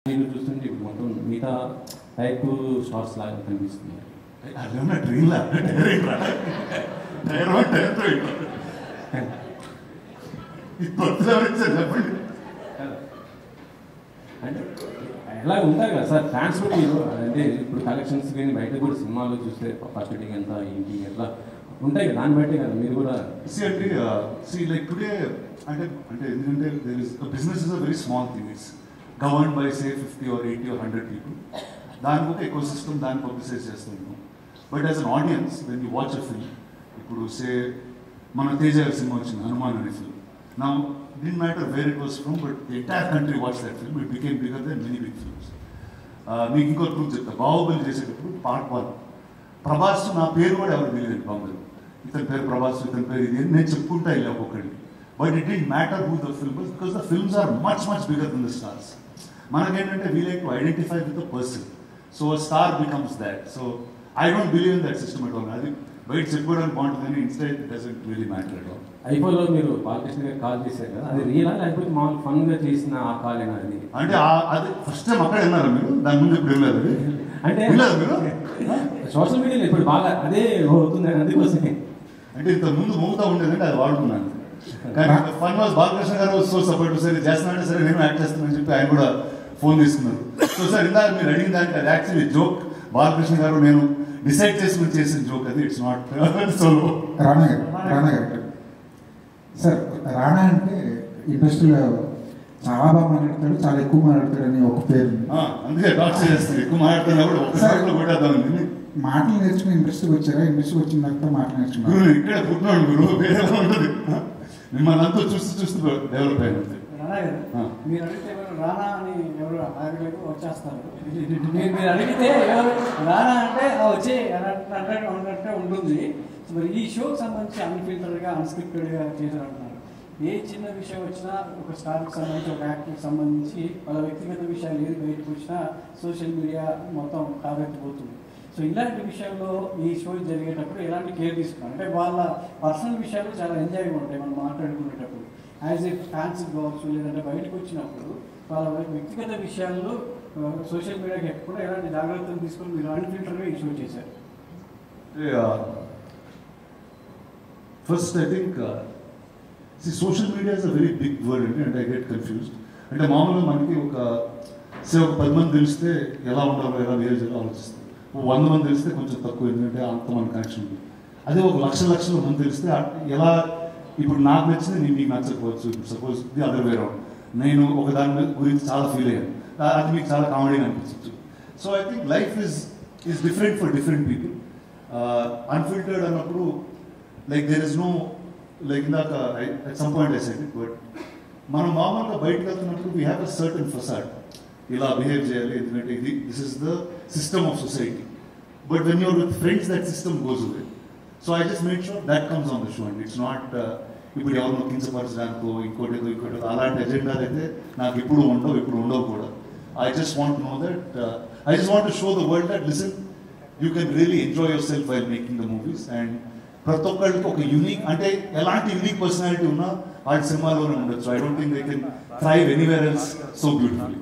మీరు చూస్తుంటే ఇప్పుడు మొత్తం మిగతా టైప్ స్టార్స్ లాగా కనిపిస్తున్నారు. అదేమన్నా ట్రైన్లా చెప్పండి. అంటే ఎలా ఉంటారు కదా సార్ ట్రాన్స్పోర్ట్ మీరు అంటే ఇప్పుడు కలెక్షన్స్ కానీ బయట కూడా సినిమాలో చూస్తే ఫస్టింగ్ ఎంత ఏంటి ఎట్లా ఉంటాయి కదా దాన్ని బట్టే కదా మీరు కూడా లైక్ టుడే అంటే ఎందుకంటే business is a very small thing. It's govern by say 50 or 80 or 100 people. దానికి ఒక ఎకో సిస్టమ్ దాన్ని పబ్లిసైజ్ చేస్తున్నాం. But as an audience when you watch a film, ఇప్పుడు సే మన తేజ సినిమా వచ్చింది హనుమాన్ అనే film. Now didn't matter where it was from, but the entire country watched that film. It became bigger than many big films. మీకు ఇంకో truth చెప్తా. బాహుబలి చేసేటప్పుడు part 1 Prabhas నా పేరు కూడా ఎవరు తెలియదు బాహుబలి. ఇతని పేరు ప్రభాస్, ఇతని పేరు ఇది నేను చెప్పుకుంటా వెళ్ళా ఒక్కొక్కడికి. But it doesn't matter who the film was because the films are much bigger than the stars. మనకేంటంటే we like to identify with the person. So star becomes that. So I don't believe in that system at all. అది బయట చెప్పుకోవడానికి బాగుంటుంది కానీ inside it doesn't really matter at all. ఐఫోన్లో మీరు బాలకృష్ణ గారు call చేశారు కదా, అది రియలా లేకపోతే మామూలు ఫన్ గా చేసిన ఆ కాల్ అయినా? అది అంటే అది ఫస్ట్ టైం అక్కడ విన్నారా మీరు? దాని ముందు ఇప్పుడు వెళ్ళలేదు అంటే మీరు సోషల్ మీడియాలో ఇప్పుడు బాగా అదే అవుతుంది అందుకోసమే. అంటే ఇంత ముందు మోగుతా ఉండేదంటే అది వాడుకున్నాను. కానీ ఫన్ వాజ్ బాలకృష్ణ గారు సో సపోర్ట్ సరే చేస్తున్నానంటే సరే నేను యాక్ట్ చేస్తున్నానని చెప్పి ఆయన కూడా ఫోన్ తీసుకున్నారు. సో సార్ ఇందాక మీరు అడిగిన దానికి అది యాక్చువల్లీ జోక్. బాలకృష్ణ గారు నేను డిసైడ్ చేసుకుని చేసిన జోక్ అది. It's not solo. రాణా గారు సార్, రాణా అంటే ఇండస్ట్రీలో చాలా బాగా మాట్లాడతాడు, చాలా ఎక్కువ మాట్లాడతాడు అని ఒక పేరు. అందుకే డాక్టర్ చేస్తారు ఎక్కువ మాట్లాడుతున్నా కూడా ఒకసారి కొట్టేద్దామండి. మాటలు నేర్చుకుని ఇండస్ట్రీకి వచ్చారా? ఇండస్ట్రీకి వచ్చిన తర్వాత మాటలు నేర్చుకున్నారు. గురువు ఇక్కడ పుట్టినాడు గురువు వేరే ఉంటుంది. మిమ్మల్ని అంతా చూస్తూ డెవలప్ అయినది. మీరు అడిగితే రానా అని ఎవరు ఆగలేక వచ్చేస్తారు. మీరు అడిగితే ఎవరు రానా అంటే వచ్చే అన్నట్టే ఉంటుంది. మరి ఈ షోకి సంబంధించి అన్ఫిల్టర్గా అన్స్క్రిప్టెడ్గా చేశారంటున్నారు. ఏ చిన్న విషయం వచ్చినా ఒక స్టార్కి సంబంధించి ఒక యాక్టర్కి సంబంధించి వాళ్ళ వ్యక్తిగత విషయాలు ఏది బయటకు వచ్చినా సోషల్ మీడియా మొత్తం కావెత్తిపోతుంది. సో ఇలాంటి విషయంలో ఈ షో జరిగేటప్పుడు ఎలాంటి కేర్ తీసుకున్నారు? అంటే వాళ్ళ పర్సనల్ విషయాలు చాలా ఎంజాయ్గా ఉంటాయి మనం మాట్లాడుకునేటప్పుడు. యాజ్ ఏ ఫ్యాన్స్ కావచ్చు, లేదంటే బయటకు వచ్చినప్పుడు వాళ్ళ వ్యక్తిగత విషయాల్లో సోషల్ మీడియాకి ఎక్కడ ఎలాంటి జాగ్రత్తలు తీసుకొని మీరు అన్ఫిల్టర్గా ఈ షో చేశారు? First I think social media is a very big word అండి. అంటే ఐ గెట్ కన్ఫ్యూజ్డ్. అంటే మామూలుగా మనకి ఒక 10 మంది తెలిస్తే ఎలా ఉండాలో ఎలా బిహేవ్ చేయాలో ఆలోచిస్తాం. 100 మంది తెలిస్తే కొంచెం తక్కువ, ఎందుకంటే అంత మన కనెక్షన్ ఉంది. అదే ఒక లక్షల మంది తెలిస్తే ఎలా ఇప్పుడు నాకు నచ్చింది నేను మీకు నచ్చకపోవచ్చు. ఇప్పుడు suppose the other way round. నేను ఒక దాని గురించి చాలా ఫీల్ అయ్యాను, అది మీకు చాలా కామెడీగా అనిపించవచ్చు. So I think life is different for different people. Unfiltered అన్నప్పుడు like there is no like ఇందాక at some point I said it. But మనం మామూలుగా బయటకు వెళ్తున్నప్పుడు we have a certain facade. ఇలా బిహేవ్ చేయాలి ఎందుకంటే this is the system of society. But when you're with friends that system goes away. So I just make sure that comes on the show. And it's not ఇప్పుడు ఎవరినో కించపరచడానికో ఇంకోటి అలాంటి ఎజెండాలు అయితే నాకు ఇప్పుడు ఉండవు కూడా. I just want know that I just want to show the world that listen you can really enjoy your self while making the movies. And ప్రతి ఒక్కరికి ఒక యూనిక్, అంటే ఎలాంటి యూనిక్ పర్సనాలిటీ ఉన్నా వాటి సినిమాలోనే ఉండొచ్చు. I don't think they can thrive anywhere else so beautifully.